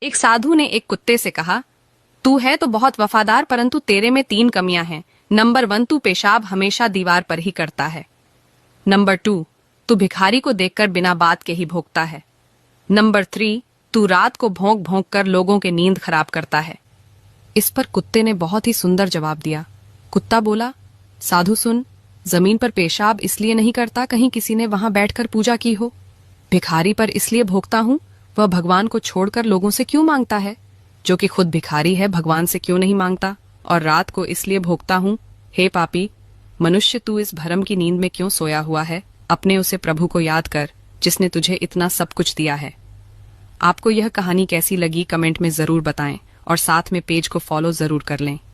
एक साधु ने एक कुत्ते से कहा, तू है तो बहुत वफादार, परंतु तेरे में 3 कमियां हैं। नंबर 1, तू पेशाब हमेशा दीवार पर ही करता है। नंबर 2, तू भिखारी को देखकर बिना बात के ही भौंकता है। नंबर 3, तू रात को भौंक भौंक कर लोगों के नींद खराब करता है। इस पर कुत्ते ने बहुत ही सुंदर जवाब दिया। कुत्ता बोला, साधु सुन, जमीन पर पेशाब इसलिए नहीं करता कहीं किसी ने वहां बैठकर पूजा की हो। भिखारी पर इसलिए भोंकता हूं, वह भगवान को छोड़कर लोगों से क्यों मांगता है, जो कि खुद भिखारी है भगवान से क्यों नहीं मांगता। और रात को इसलिए भोंकता हूं, हे पापी मनुष्य, तू इस भरम की नींद में क्यों सोया हुआ है। अपने उसे प्रभु को याद कर जिसने तुझे इतना सब कुछ दिया है। आपको यह कहानी कैसी लगी कमेंट में जरूर बताएं और साथ में पेज को फॉलो जरूर कर लें।